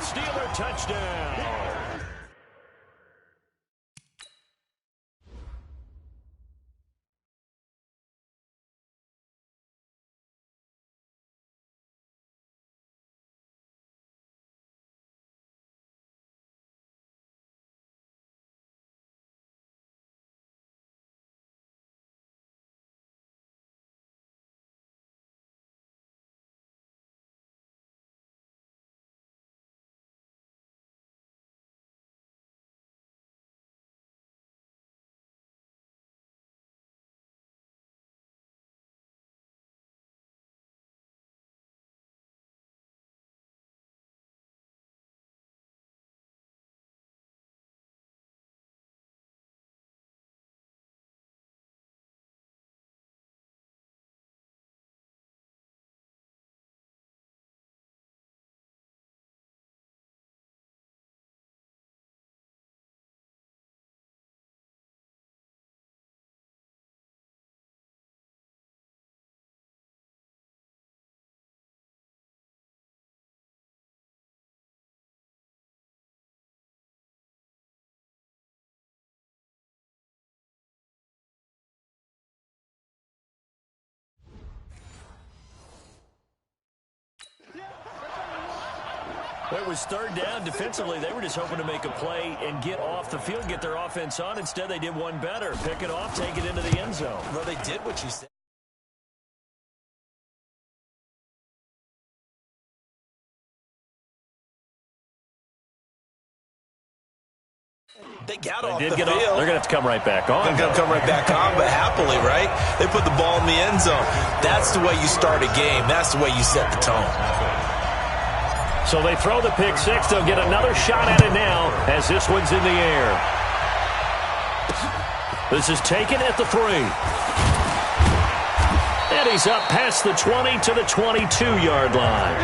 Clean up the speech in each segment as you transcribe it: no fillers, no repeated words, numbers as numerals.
Steeler touchdown. It was third down. Defensively, they were just hoping to make a play and get off the field, get their offense on. Instead, they did one better. Pick it off, take it into the end zone. Well, they did what you said. They got off the field. They're going to have to come right back on. They're going to come right back on, but happily, right? They put the ball in the end zone. That's the way you start a game. That's the way you set the tone. So they throw the pick six. They'll get another shot at it now as this one's in the air. This is taken at the 3. And he's up past the 20 to the 22-yard line.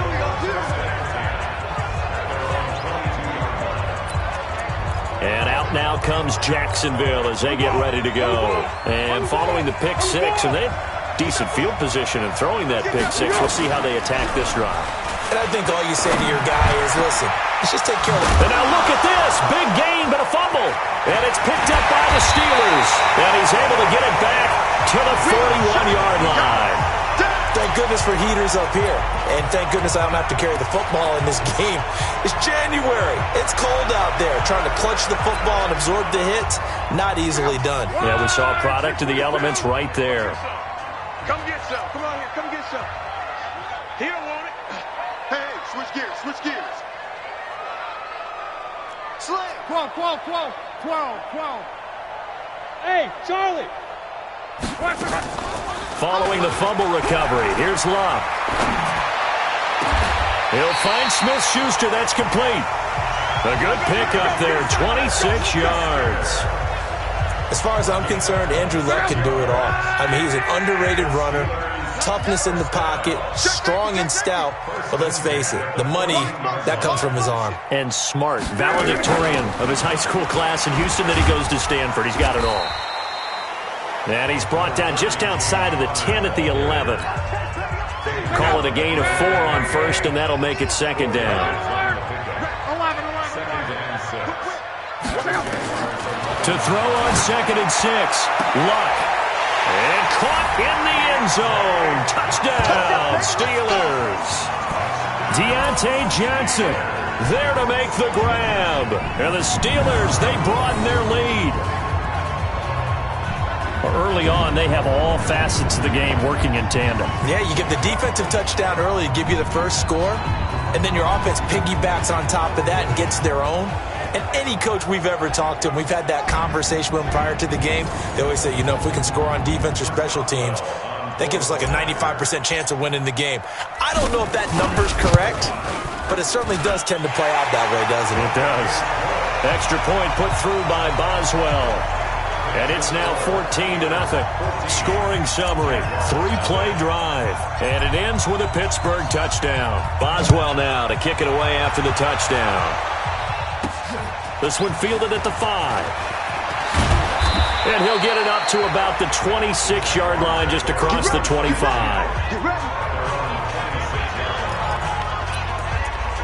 And out now comes Jacksonville as they get ready to go. And following the pick six, and they have decent field position in throwing that pick six. We'll see how they attack this drive. And I think all you say to your guy is, listen, let's just take care of it. And now look at this. Big gain, but a fumble. And it's picked up by the Steelers. And he's able to get it back to the 41-yard line. Thank goodness for heaters up here. And thank goodness I don't have to carry the football in this game. It's January. It's cold out there. Trying to clutch the football and absorb the hits, not easily done. Yeah, we saw a product of the elements right there. Come get some. Come on here. Come get some. He don't want it. Hey, switch gears. Switch gears. Slam. 12. Hey, Charlie. Following the fumble recovery, here's Love. He'll find Smith-Schuster. That's complete. A good pickup there, 26 yards. As far as I'm concerned, Andrew Luck can do it all. I mean, he's an underrated runner, toughness in the pocket, strong and stout. But let's face it, the money, that comes from his arm. And smart, valedictorian of his high school class in Houston, then he goes to Stanford. He's got it all. And he's brought down just outside of the 10 at the 11. Call it a gain of 4 on first, and that'll make it second down. To throw on 2nd and 6. Luck. And caught in the end zone. Touchdown, Steelers. Deontay Johnson there to make the grab. And the Steelers, they broaden their lead. Early on, they have all facets of the game working in tandem. Yeah, you get the defensive touchdown early to give you the first score, and then your offense piggybacks on top of that and gets their own. And any coach we've ever talked to, and we've had that conversation with them prior to the game, they always say, you know, if we can score on defense or special teams, that gives us like a 95% chance of winning the game. I don't know if that number's correct, but it certainly does tend to play out that way, doesn't it? It does. Extra point put through by Boswell. And it's now 14-0. Scoring summary, 3-play drive. And it ends with a Pittsburgh touchdown. Boswell now to kick it away after the touchdown. This one fielded at the 5. And he'll get it up to about the 26-yard line just across the 25.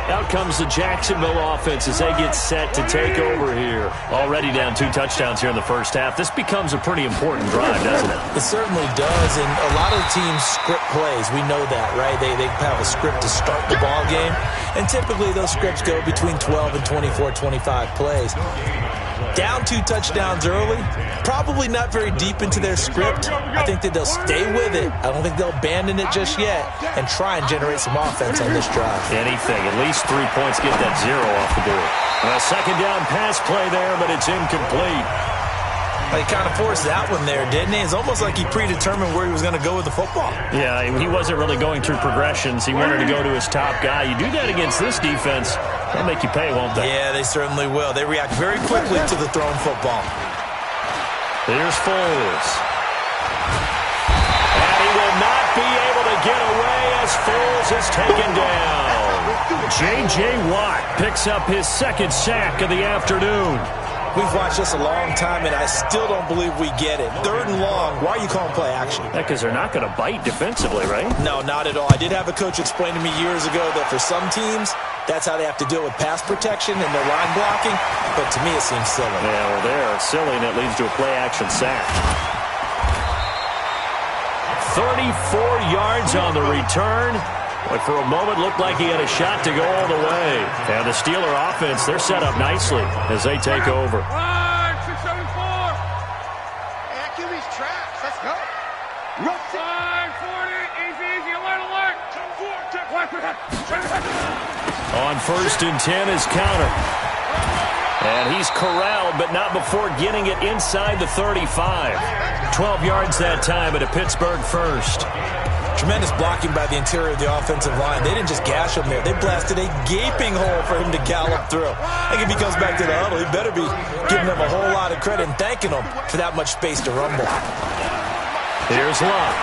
Out comes the Jacksonville offense as they get set to take over here. Already down 2 touchdowns here in the first half. This becomes a pretty important drive, doesn't it? It certainly does, and a lot of teams script plays. We know that, right? They have a script to start the ball game, and typically those scripts go between 12 and 24, 25 plays. Down 2 touchdowns early, probably not very deep into their script. I think that they'll stay with it. I don't think they'll abandon it just yet and try and generate some offense on this drive. Anything, at least 3 points, get that 0 off the board. A second down pass play there, but it's incomplete. He kind of forced that one there, didn't he? It's almost like he predetermined where he was going to go with the football. Yeah, he wasn't really going through progressions. He wanted to go to his top guy. You do that against this defense, they'll make you pay, won't they? Yeah, they certainly will. They react very quickly to the thrown football. Here's Foles. And he will not be able to get away as Foles is taken down. J.J. Watt picks up his second sack of the afternoon. We've watched this a long time, and I still don't believe we get it. 3rd and long, why are you calling play action? Because they're not going to bite defensively, right? No, not at all. I did have a coach explain to me years ago that for some teams, that's how they have to deal with pass protection and their line blocking, but to me it seems silly. Yeah, well, they're silly, and it leads to a play-action sack. 34 yards on the return. But for a moment, looked like he had a shot to go all the way. And the Steeler offense, they're set up nicely as they take over. 674. Hey, QB's traps. Let's go. 540. Easy. Alert. 10-4. On 1st and 10 is counter. And he's corralled, but not before getting it inside the 35. 12 yards that time at a Pittsburgh first. Tremendous blocking by the interior of the offensive line. They didn't just gash him there. They blasted a gaping hole for him to gallop through. I think if he comes back to the huddle, he better be giving them a whole lot of credit and thanking them for that much space to rumble. Here's Love.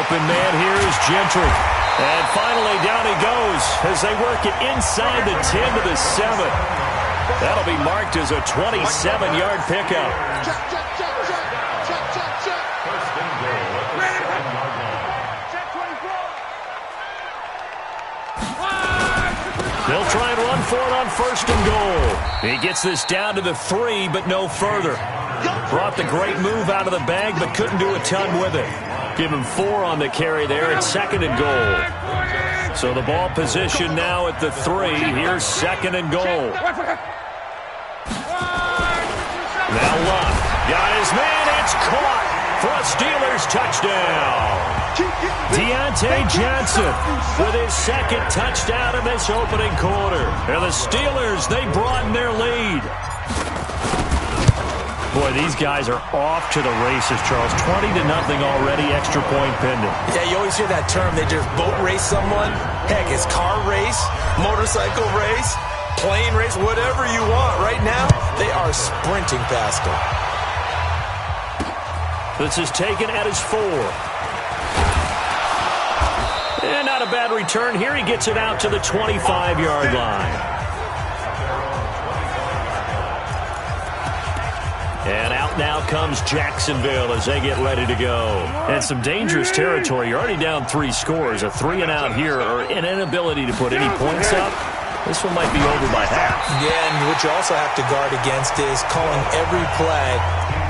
Open man here is Gentry. And finally down he goes as they work it inside the 10 to the 7. That'll be marked as a 27-yard pickup. They'll try and run for it on 1st and goal. He gets this down to the 3, but no further. Brought the great move out of the bag, but couldn't do a ton with it. Give him 4 on the carry there at 2nd and goal. So the ball position now at the 3. Here's 2nd and goal. Now Luck got his man. It's caught for a Steelers touchdown. Deontay Johnson with his 2nd touchdown in this opening quarter. And the Steelers, they broaden their lead. Boy, these guys are off to the races, Charles. 20-0 already, extra point pending. Yeah, you always hear that term. They just boat race someone. Heck, it's car race, motorcycle race, plane race, whatever you want. Right now, they are sprinting past them. This is taken at his 4. And not a bad return here. He gets it out to the 25-yard line. And out now comes Jacksonville as they get ready to go. And some dangerous territory. You're already down 3 scores. A 3 and out here or an inability to put any points up. This one might be over by half. Yeah, and what you also have to guard against is calling every play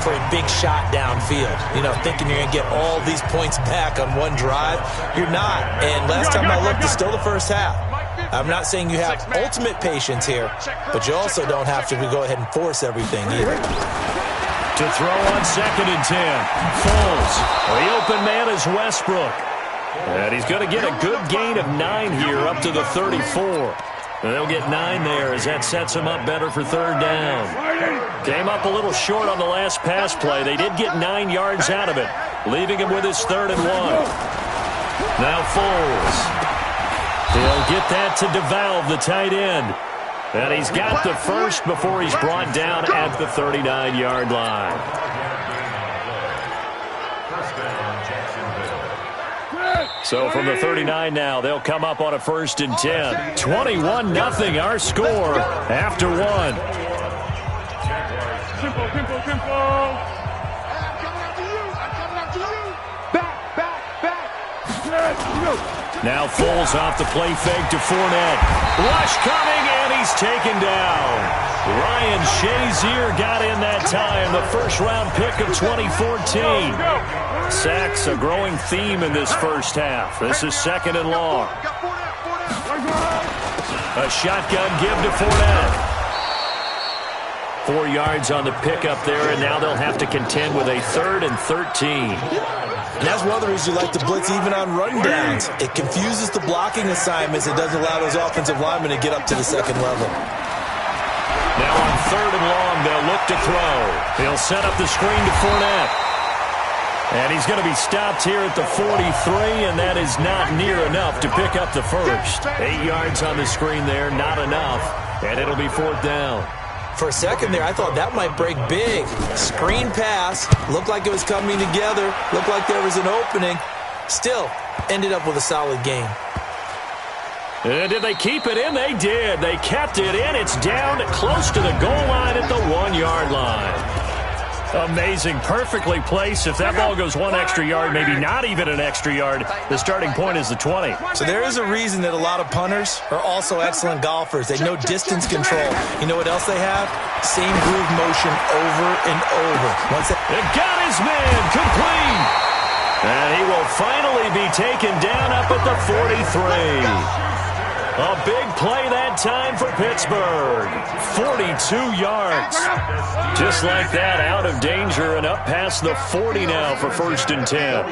for a big shot downfield. You know, thinking you're going to get all these points back on one drive. You're not. And last time I looked, it's still the first half. I'm not saying you have ultimate patience here, but you also don't have to go ahead and force everything either. To throw on 2nd and 10. Foles. The open man is Westbrook. And he's going to get a good gain of 9 here up to the 34. They'll get 9 there as that sets him up better for 3rd down. Came up a little short on the last pass play. They did get 9 yards out of it, leaving him with his 3rd and 1. Now Foles. He'll get that to DeValve, the tight end. And he's got the first before he's brought down at the 39-yard line. So from the 39 now, they'll come up on a 1st and 10. 21-0 our score after 1. Tempo. I'm coming after you. Back. Let's go. Now Foles off the play fake to Fournette. Rush coming, and he's taken down. Ryan Shazier got in that time, the first-round pick of 2014. Sacks a growing theme in this first half. This is second and long. A shotgun give to Fournette. 4 yards on the pickup there, and now they'll have to contend with a 3rd and 13. And that's one of the reasons you like to blitz even on rundowns. It confuses the blocking assignments. It doesn't allow those offensive linemen to get up to the second level. Now on 3rd and long, they'll look to throw. He'll set up the screen to Fournette. And he's going to be stopped here at the 43, and that is not near enough to pick up the first. 8 yards on the screen there, not enough. And it'll be 4th down. For a second there, I thought that might break big. Screen pass. Looked like it was coming together. Looked like there was an opening. Still, ended up with a solid game. And did they keep it in? They did. They kept it in. It's down close to the goal line at the 1-yard line. Amazing. Perfectly placed. If that ball goes 1 extra yard, maybe not even an extra yard, the starting point is the 20. So there is a reason that a lot of punters are also excellent golfers. They know distance control. You know what else they have? Same groove motion over and over. It got his man complete. And he will finally be taken down up at the 43. A big play that time for Pittsburgh. 42 yards. Just like that, out of danger and up past the 40 now for 1st and 10.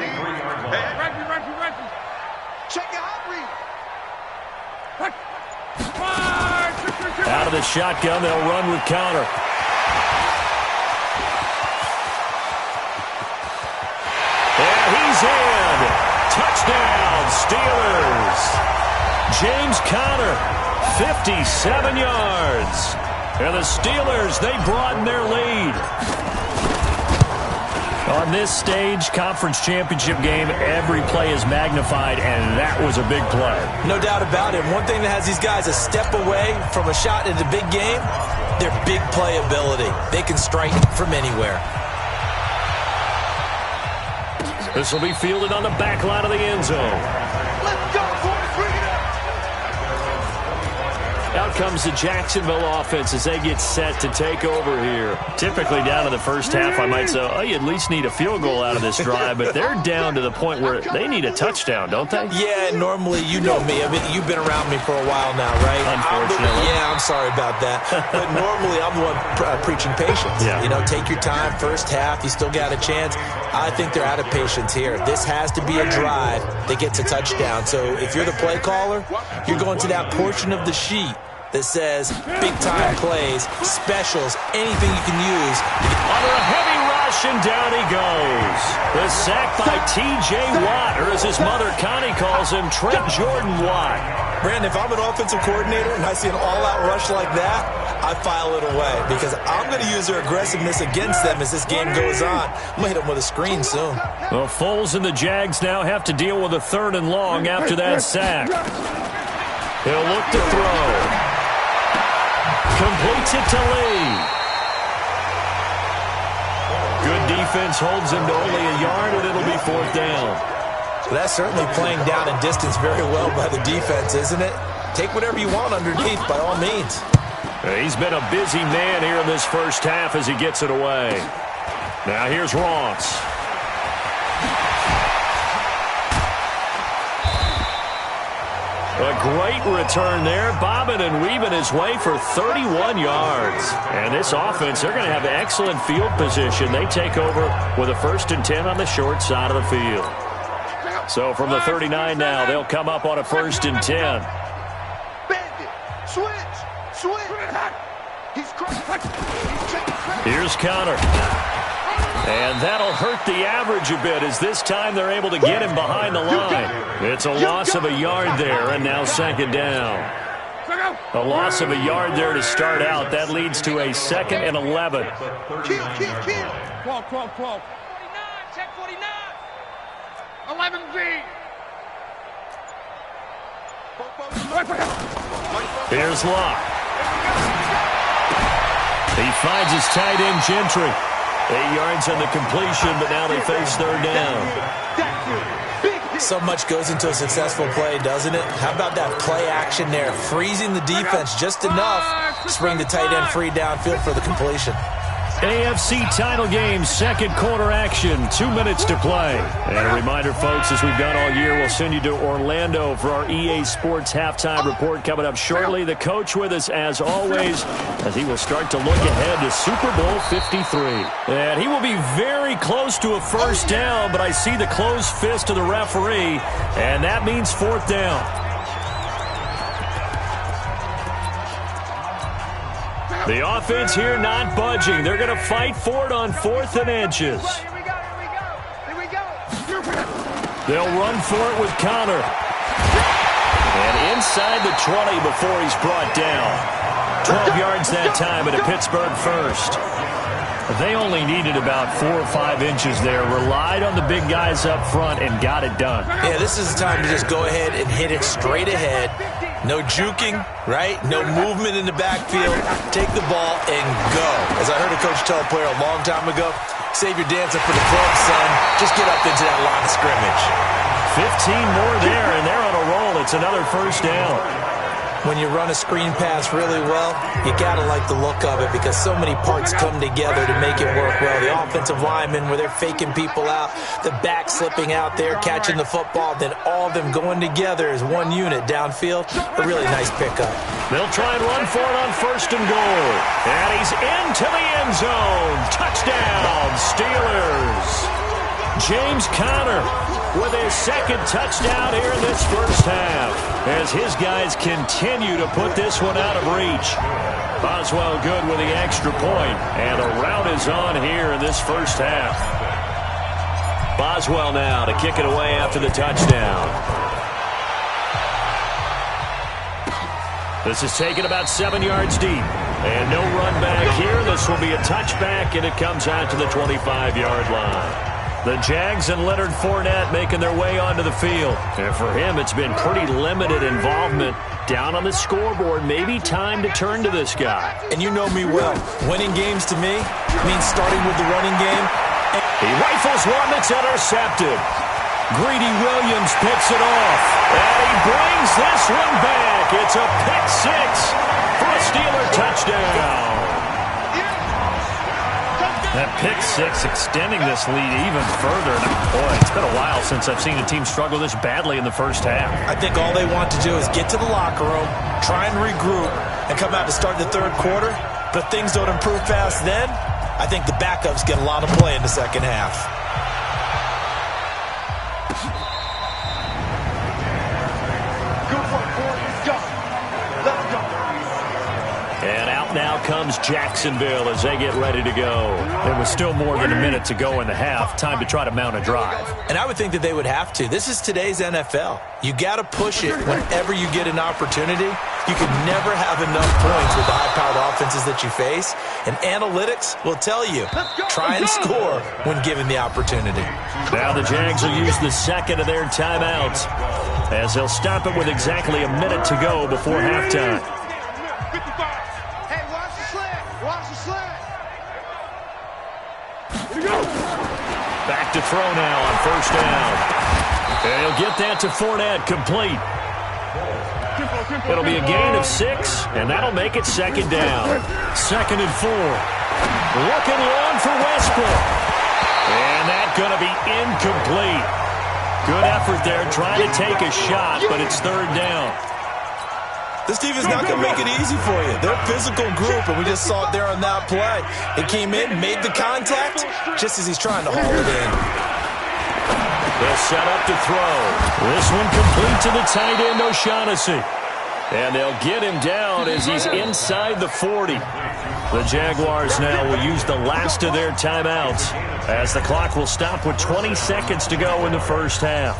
Out of the shotgun, they'll run with counter. And he's in. Touchdown, Steelers. James Conner, 57 yards. And the Steelers, they broaden their lead. On this stage, conference championship game, every play is magnified, and that was a big play. No doubt about it. One thing that has these guys a step away from a shot in the big game, their big play ability. They can strike from anywhere. This will be fielded on the back line of the end zone. Let's go, boys. Out comes the Jacksonville offense as they get set to take over here. Typically down to the first half, I might say, oh, you at least need a field goal out of this drive, but they're down to the point where they need a touchdown, don't they? Yeah, normally, you know me. I mean, you've been around me for a while now, right? Unfortunately. I'm sorry about that. But normally, I'm the one preaching patience. Yeah. You know, take your time, first half, you still got a chance. I think they're out of patience here. This has to be a drive that gets a touchdown. So if you're the play caller, you're going to that portion of the sheet that says big-time plays, specials, anything you can use. Under a heavy rush, and down he goes. The sack by T.J. Watt, or as his mother Connie calls him, Trent Jordan Watt. Brandon, if I'm an offensive coordinator and I see an all-out rush like that, I file it away because I'm going to use their aggressiveness against them as this game goes on. I'm going to hit them with a screen soon. Well, Foles and the Jags now have to deal with a 3rd and long after that sack. He'll look to throw. Completes it to Lee. Good defense holds him to only a yard, and it'll be 4th down. Well, that's certainly playing down in distance very well by the defense, isn't it? Take whatever you want underneath, by all means. He's been a busy man here in this first half as he gets it away. Now here's Ross. A great return there, bobbing and weaving his way for 31 yards. And this offense, they're going to have excellent field position. They take over with a 1st and 10 on the short side of the field. So from the 39 now, they'll come up on a 1st and 10. Here's Conner. And that'll hurt the average a bit as this time they're able to get him behind the line. It's a loss of a yard there, and now 2nd down. A loss of a yard there to start out. That leads to a 2nd and 11. Kill. 12. 49, check 49. 11B. Here's Locke. He finds his tight end, Gentry. 8 yards on the completion, but now they face 3rd down. So much goes into a successful play, doesn't it? How about that play action there? Freezing the defense just enough to spring the tight end free downfield for the completion. AFC title game, second quarter action, 2 minutes to play. And a reminder, folks, as we've done all year, we'll send you to Orlando for our EA Sports halftime report coming up shortly. The coach with us, as always, as he will start to look ahead to Super Bowl 53. And he will be very close to a first down, but I see the closed fist of the referee, and that means fourth down. The offense here not budging. They're going to fight for it on 4th and inches. Here we go. They'll run for it with Connor. And inside the 20 before he's brought down. 12 yards that time at a Pittsburgh first. They only needed about 4 or 5 inches there. Relied on the big guys up front and got it done. Yeah, this is the time to just go ahead and hit it straight ahead. No juking, right? No movement in the backfield. Take the ball and go. As I heard a coach tell a player a long time ago, save your dancing for the club, son. Just get up into that line of scrimmage. 15 more there, and they're on a roll. It's another first down. When you run a screen pass really well, you got to like the look of it because so many parts come together to make it work well. The offensive linemen, where they're faking people out, the back slipping out there, catching the football, then all of them going together as one unit downfield. A really nice pickup. They'll try and run for it on 1st and goal. And he's into the end zone. Touchdown, Steelers. James Conner with his second touchdown here in this first half, as his guys continue to put this one out of reach. Boswell good with the extra point, and the rout is on here in this first half. Boswell now to kick it away after the touchdown. This is taken about 7 yards deep, and no run back here. This will be a touchback, and it comes out to the 25-yard line. The Jags and Leonard Fournette making their way onto the field. And for him, it's been pretty limited involvement. Down on the scoreboard, maybe time to turn to this guy. And you know me well. Winning games to me means starting with the running game. He rifles one that's intercepted. Greedy Williams picks it off. And he brings this one back. It's a pick six for a Steeler touchdown. That pick six extending this lead even further. Boy, it's been a while since I've seen a team struggle this badly in the first half. I think all they want to do is get to the locker room, try and regroup, and come out to start the third quarter. But if things don't improve fast then, I think the backups get a lot of play in the second half. And out now comes Jacksonville as they get ready to go. There was still more than a minute to go in the half. Time to try to mount a drive. And I would think that they would have to. This is today's NFL. You got to push it whenever you get an opportunity. You can never have enough points with the high-powered offenses that you face. And analytics will tell you, try and score when given the opportunity. Now the Jags will use the second of their timeouts as they'll stop it with exactly a minute to go before halftime. Back to throw now on first down. And he'll get that to Fournette, complete. It'll be a gain of 6, and that'll make it second down. 2nd and 4. Looking long for Westbrook. And that's going to be incomplete. Good effort there, trying to take a shot, but it's third down. This defense not going to make it easy for you. They're a physical group, and we just saw it there on that play. They came in, made the contact, just as he's trying to haul it in. They'll set up to throw. This one complete to the tight end, O'Shaughnessy. And they'll get him down as he's inside the 40. The Jaguars now will use the last of their timeouts as the clock will stop with 20 seconds to go in the first half.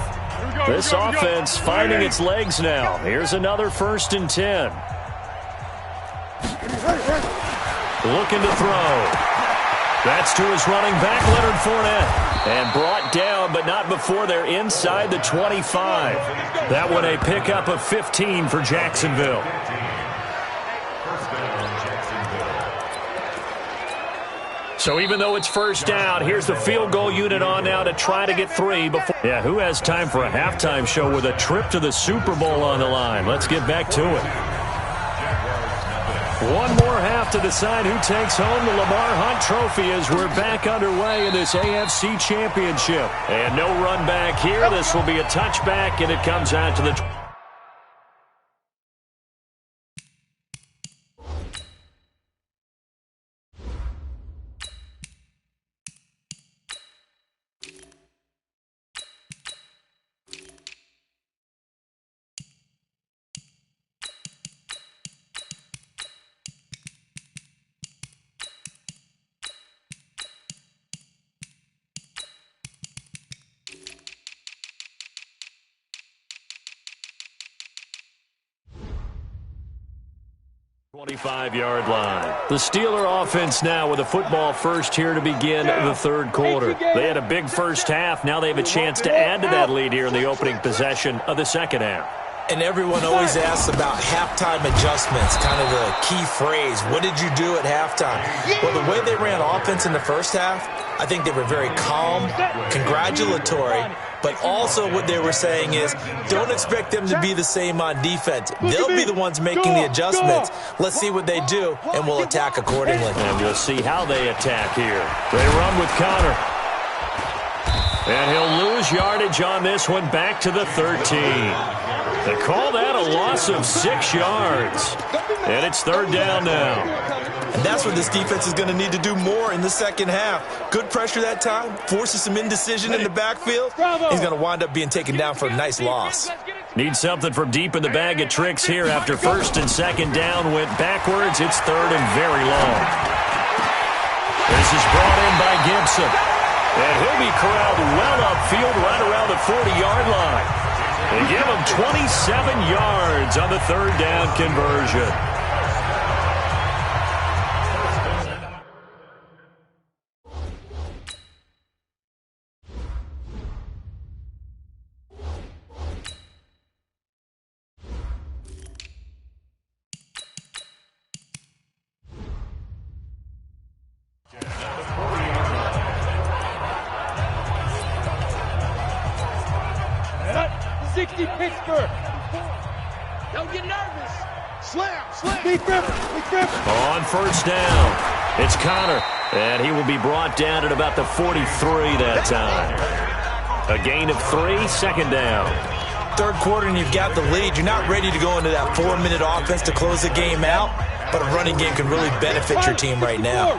This offense finding its legs now. Here's another 1st and 10. Looking to throw. That's to his running back, Leonard Fournette. And brought down, but not before they're inside the 25. That one a pickup of 15 for Jacksonville. So even though it's first down, here's the field goal unit on now to try to get 3 before. Yeah, who has time for a halftime show with a trip to the Super Bowl on the line? Let's get back to it. One more half to decide who takes home the Lamar Hunt Trophy as we're back underway in this AFC Championship. And no run back here. This will be a touchback, and it comes out to the 25-yard line. The Steeler offense now with a football first here to begin the third quarter. They had a big first half. Now they have a chance to add to that lead here in the opening possession of the second half. And everyone always asks about halftime adjustments, kind of the key phrase. What did you do at halftime? Well, the way they ran offense in the first half, I think they were very calm, congratulatory, but also what they were saying is don't expect them to be the same on defense. They'll be the ones making the adjustments. Let's see what they do, and we'll attack accordingly. And we'll see how they attack here. They run with Connor. And he'll lose yardage on this one back to the 13. They call that a loss of 6 yards. And it's third down now. And that's what this defense is going to need to do more in the second half. Good pressure that time, forces some indecision in the backfield. He's going to wind up being taken down for a nice loss. Need something from deep in the bag of tricks here after first and second down went backwards. It's third and very long. This is brought in by Gibson. And he'll be corralled well upfield right around the 40-yard line. They give him 27 yards on the third down conversion. Pittsburgh. Don't get nervous. Slam. Be grip. On first down, it's Connor, and he will be brought down at about the 43 that time. A gain of 3, second down. Third quarter, and you've got the lead. You're not ready to go into that 4-minute offense to close the game out, but a running game can really benefit your team right now.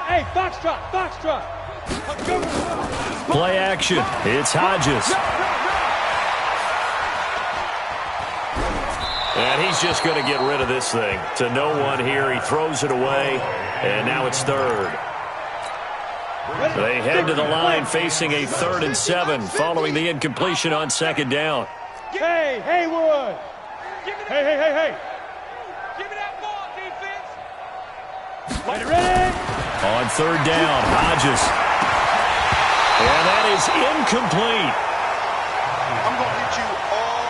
Hey, foxtrot. Play action. It's Hodges. And he's just going to get rid of this thing. To no one here. He throws it away, and now it's third. They head to the line facing a 3rd and 7 following the incompletion on second down. Hey, Haywood. Hey. Give me that ball, defense. Ready? On third down, Hodges. And that is incomplete. I'm going to hit you all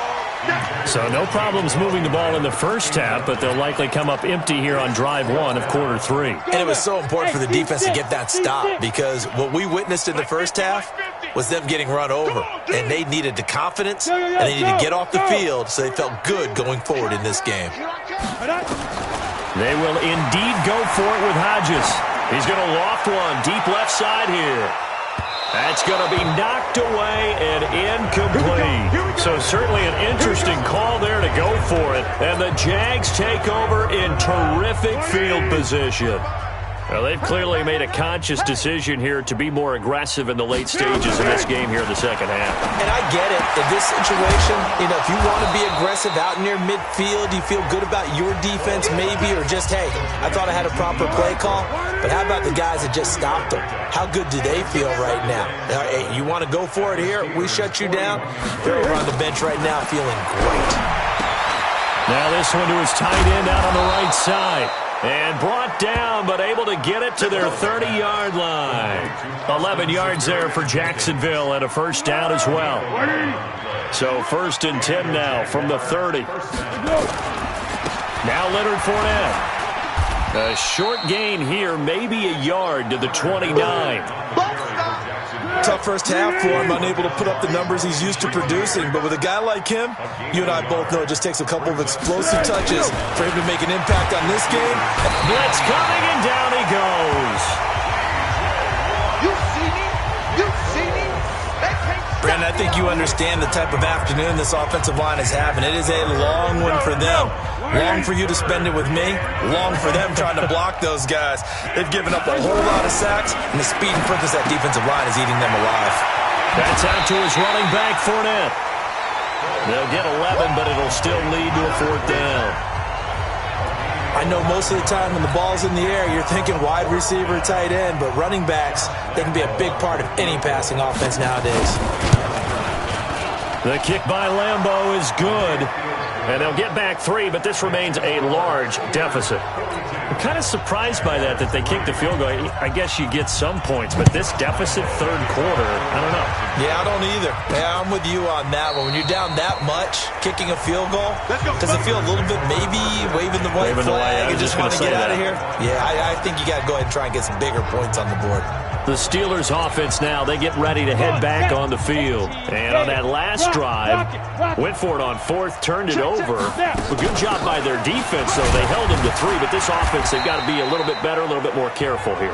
day. So no problems moving the ball in the first half, but they'll likely come up empty here on drive 1 of quarter 3. And it was so important for the defense to get that stop because what we witnessed in the first half was them getting run over. And they needed the confidence, and they needed to get off the field so they felt good going forward in this game. They will indeed go for it with Hodges. He's going to loft one deep left side here. That's going to be knocked away and incomplete. So certainly an interesting call there to go for it. And the Jags take over in terrific field position. Well, they've clearly made a conscious decision here to be more aggressive in the late stages of this game here in the second half. And I get it. In this situation, if you want to be aggressive out near midfield, you feel good about your defense maybe, or just, hey, I thought I had a proper play call. But how about the guys that just stopped them? How good do they feel right now? Hey, you want to go for it here? We shut you down? They're over on the bench right now feeling great. Now this one to his tight end out on the right side. And brought down, but able to get it to their 30-yard line. 11 yards there for Jacksonville and a first down as well. So 1st and 10 now from the 30. Now Leonard Fournette. A short gain here, maybe a yard to the 29. Tough first half for him, unable to put up the numbers he's used to producing. But with a guy like him, you and I both know it just takes a couple of explosive touches for him to make an impact on this game. Blitz coming, and down he goes. You see me? You see me? They can't stop. Brandon, I think you understand the type of afternoon this offensive line is having. It is a long one for them. Long for you to spend it with me. Long for them trying to block those guys. They've given up a whole lot of sacks, and the speed and quickness of that defensive line is eating them alive. That's out to his running back, Fournette. They'll get 11, but it'll still lead to a 4th down. I know most of the time when the ball's in the air, you're thinking wide receiver, tight end, but running backs, they can be a big part of any passing offense nowadays. The kick by Lambeau is good. And they'll get back 3, but this remains a large deficit. I'm kind of surprised by that they kicked the field goal. I guess you get some points, but this deficit third quarter, I don't know. Yeah, I don't either. Yeah, I'm with you on that one. When you're down that much, kicking a field goal, does it feel a little bit maybe waving the white flag and just want to get out of here? Yeah, I think you got to go ahead and try and get some bigger points on the board. The Steelers offense now, they get ready to head back on the field. And on that last drive, went for it on 4th, turned it over. A good job by their defense, though. They held them to 3, but this offense, they've got to be a little bit better, a little bit more careful here.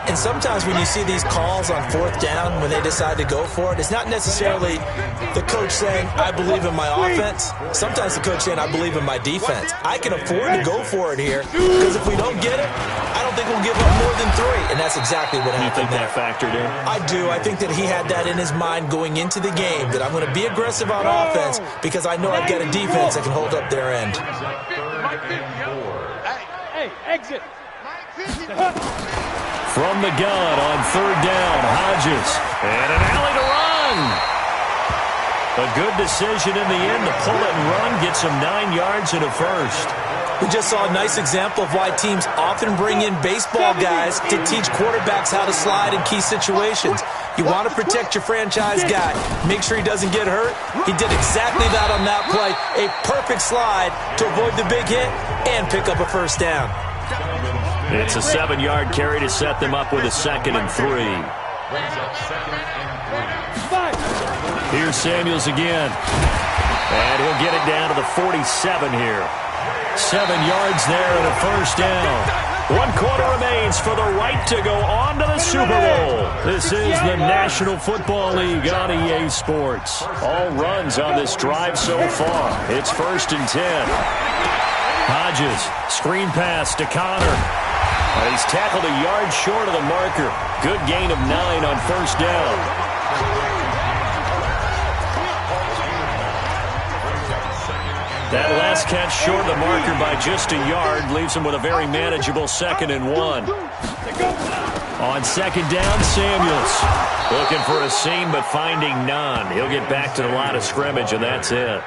And sometimes when you see these calls on 4th down, when they decide to go for it, it's not necessarily the coach saying, I believe in my offense. Sometimes the coach saying, I believe in my defense. I can afford to go for it here because if we don't get it, I don't think we'll give up more than 3. And that's exactly what happened there. You think that factored in? I do. I think that he had that in his mind going into the game, that I'm going to be aggressive on offense because I know I've got a defense that can hold up their end. Hey, exit. From the gun on 3rd down, Hodges. And an alley to run. A good decision in the end to pull it and run, gets him 9 yards and a 1st. We just saw a nice example of why teams often bring in baseball guys to teach quarterbacks how to slide in key situations. You want to protect your franchise guy. Make sure he doesn't get hurt. He did exactly that on that play. A perfect slide to avoid the big hit and pick up a 1st down. It's a 7-yard carry to set them up with a 2nd and 3. Here's Samuels again. And he'll get it down to the 47 here. 7 yards there and a 1st down. 1 quarter remains for the right to go on to the Super Bowl. This is the National Football League on EA Sports. All runs on this drive so far. It's 1st and 10. Hodges, screen pass to Connor. He's tackled a yard short of the marker. Good gain of 9 on 1st down. That last catch short of the marker by just a yard leaves him with a very manageable 2nd and 1. On 2nd down, Samuels. Looking for a seam, but finding none. He'll get back to the line of scrimmage, and that's it.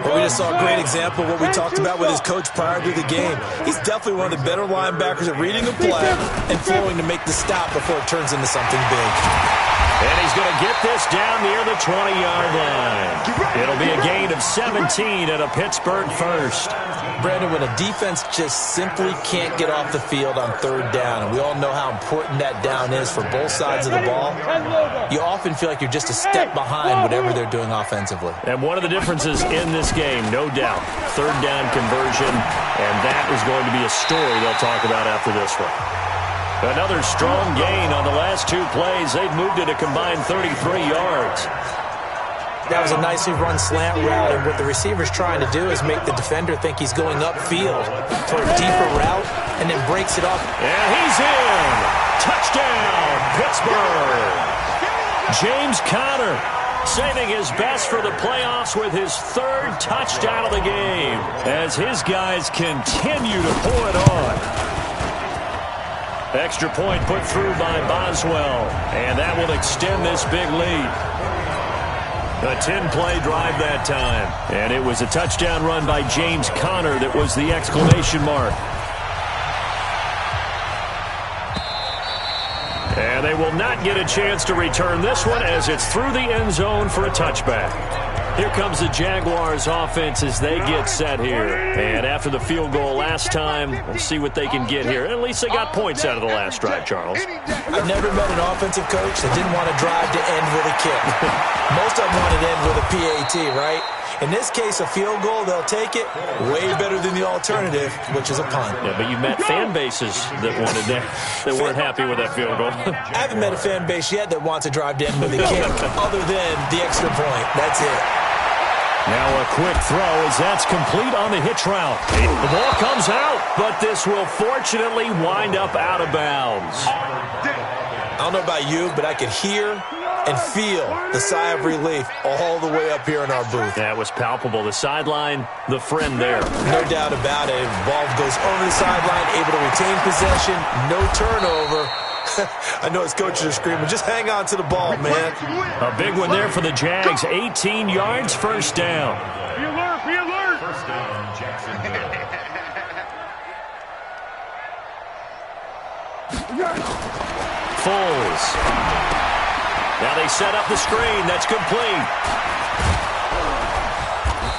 Well, we just saw a great example of what we talked about with his coach prior to the game. He's definitely one of the better linebackers at reading a play and flowing to make the stop before it turns into something big. And he's going to get this down near the 20-yard line. It'll be a gain of 17 and a Pittsburgh 1st. Brandon, when a defense just simply can't get off the field on 3rd down, and we all know how important that down is for both sides of the ball, you often feel like you're just a step behind whatever they're doing offensively. And one of the differences in this game, no doubt, 3rd down conversion, and that is going to be a story they'll talk about after this one. Another strong gain on the last 2 plays. They've moved it a combined 33 yards. That was a nicely run slant route, and what the receiver's trying to do is make the defender think he's going upfield for a deeper route, and then breaks it off. And he's in! Touchdown, Pittsburgh! James Conner saving his best for the playoffs with his 3rd touchdown of the game as his guys continue to pour it on. Extra point put through by Boswell, and that will extend this big lead. A 10-play drive that time, and it was a touchdown run by James Conner that was the exclamation mark. And they will not get a chance to return this one as it's through the end zone for a touchback. Here comes the Jaguars offense as they get set here. And after the field goal last time, we'll see what they can get here. At least they got points out of the last drive, Charles. I've never met an offensive coach that didn't want to drive to end with a kick. Most of them want to end with a PAT, right? In this case, a field goal, they'll take it way better than the alternative, which is a punt. Yeah, but you met fan bases that wanted that weren't happy with that field goal. I haven't met a fan base yet that wants to drive to end with a kick, other than the extra point. That's it. Now a quick throw as that's complete on the hitch route. The ball comes out, but this will fortunately wind up out of bounds. I don't know about you, but I could hear and feel the sigh of relief all the way up here in our booth. That was palpable. The sideline, the friend there. No doubt about it. Ball goes over the sideline, able to retain possession, no turnover. I know his coaches are screaming, just hang on to the ball, man. A big one there for the Jags. 18 yards, first down. Be alert, be alert. First down, Jacksonville. Foles. Now they set up the screen. That's complete.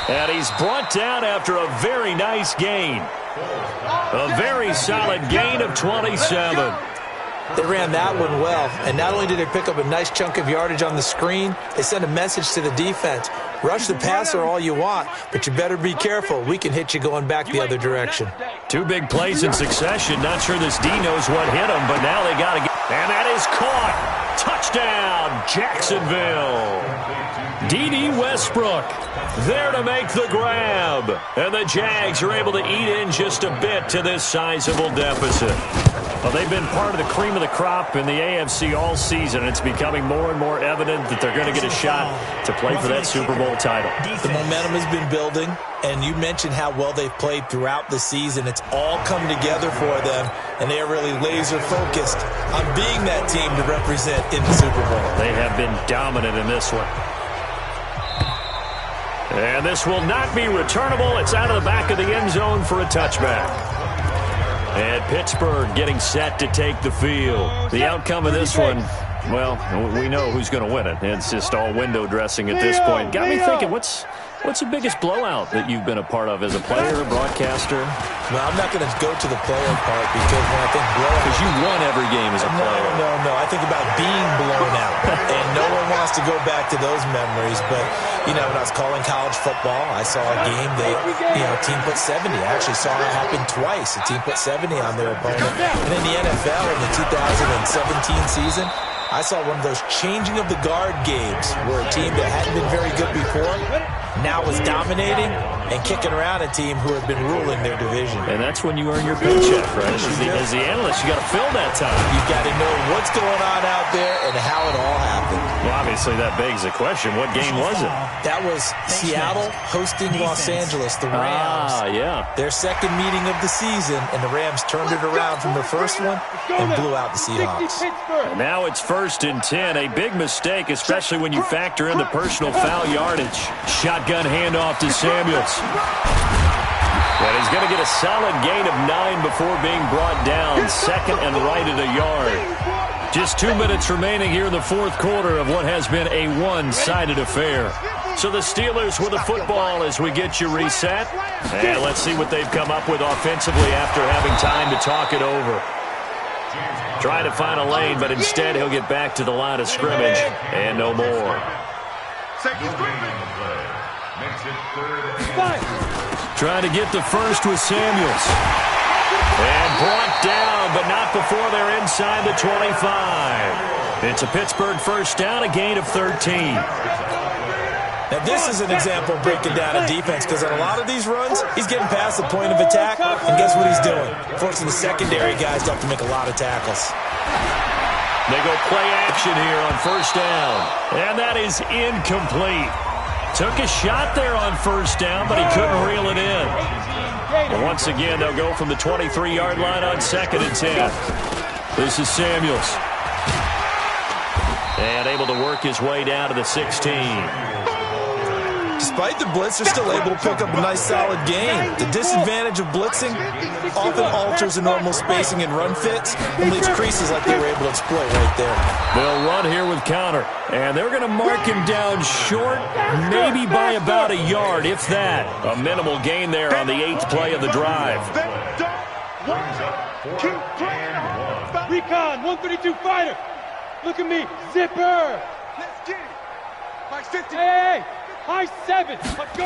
And he's brought down after a very nice gain. A very solid gain of 27. They ran that one well, and not only did they pick up a nice chunk of yardage on the screen, they sent a message to the defense. Rush the passer all you want, but you better be careful. We can hit you going back the other direction. Two big plays in succession. Not sure this D knows what hit him, but now they got to get... And that is caught. Touchdown, Jacksonville. D.D. Westbrook there to make the grab. And the Jags are able to eat in just a bit to this sizable deficit. Well, they've been part of the cream of the crop in the AFC all season. It's becoming more and more evident that they're going to get a shot to play for that Super Bowl title. The momentum has been building, and you mentioned how well they've played throughout the season. It's all come together for them, and they are really laser-focused on being that team to represent in the Super Bowl. They have been dominant in this one. And this will not be returnable. It's out of the back of the end zone for a touchback. And Pittsburgh getting set to take the field. The outcome of this one, well, we know who's going to win it. It's just all window dressing at this point. Got me thinking, what's the biggest blowout that you've been a part of as a player, a broadcaster? No, I'm not going to go to the player part because when I think blowout... Because you won every game as a player. No. I think about being blown out. And no one wants to go back to those memories. But, when I was calling college football, I saw a game, a team put 70. I actually saw it happen twice. A team put 70 on their opponent. And in the NFL in the 2017 season, I saw one of those changing of the guard games where a team that hadn't been very good before now was dominating and kicking around a team who had been ruling their division. And that's when you earn your paycheck, right? As the analyst, you got to fill that time. You've got to know what's going on out there and how it all happened. Well, obviously that begs the question, what game was it? That was Seattle hosting Los Angeles, the Rams. Yeah. Their second meeting of the season, and the Rams turned it around from the first one and blew out the Seahawks. And now it's 1st and 10. A big mistake, especially when you factor in the personal foul yardage. Shotgun handoff to Samuels. And he's going to get a solid gain of 9 before being brought down. Second and right at a yard. Just 2 minutes remaining here in the fourth quarter of what has been a one-sided affair. So the Steelers with the football as we get you reset. And let's see what they've come up with offensively after having time to talk it over. Trying to find a lane, but instead he'll get back to the line of scrimmage and no more. Trying to get the first with Samuels. And brought down, but not before they're inside the 25. It's a Pittsburgh first down, a gain of 13. Now, this is an example of breaking down a defense because on a lot of these runs, he's getting past the point of attack, and guess what he's doing? Forcing the secondary guys to have to make a lot of tackles. They go play action here on first down, and that is incomplete. Took a shot there on first down, but he couldn't reel it in. And once again, they'll go from the 23-yard line on 2nd and 10. This is Samuels. And able to work his way down to the 16. Just despite the blitz, they're still able to pick up a nice, solid gain. The disadvantage of blitzing often alters the normal spacing and run fits and leaves creases like they were able to exploit right there. They'll run here with counter, and they're going to mark him down short, maybe by about a yard, if that. A minimal gain there on the 8th play of the drive. Recon, 132 fighter. Look at me, zipper. Let's get it. Like 50. Hey, high 7. Let's go.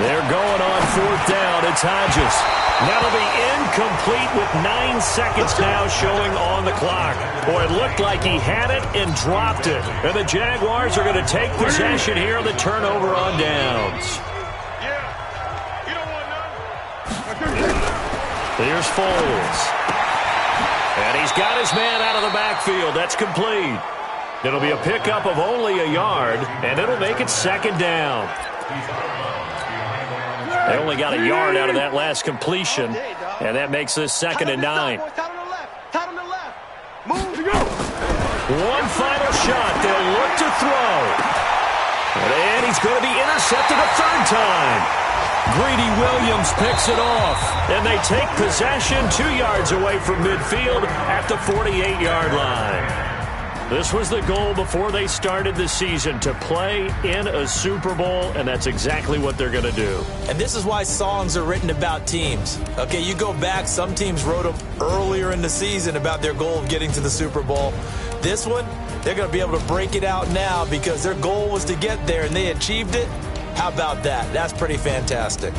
They're going on 4th down. It's Hodges. That'll be incomplete with 9 seconds now showing on the clock. Boy, it looked like he had it and dropped it. And the Jaguars are going to take possession here on the turnover on downs. Yeah. You don't want none. Here's Foles. And he's got his man out of the backfield. That's complete. It'll be a pickup of only a yard, and it'll make it 2nd down. They only got a yard out of that last completion, and that makes this 2nd and 9. One final shot. They'll look to throw. And he's going to be intercepted a 3rd time. Greedy Williams picks it off, and they take possession 2 yards away from midfield at the 48-yard line. This was the goal before they started the season, to play in a Super Bowl, and that's exactly what they're going to do. And this is why songs are written about teams. Okay, you go back, some teams wrote them earlier in the season about their goal of getting to the Super Bowl. This one, they're going to be able to break it out now because their goal was to get there, and they achieved it. How about that? That's pretty fantastic.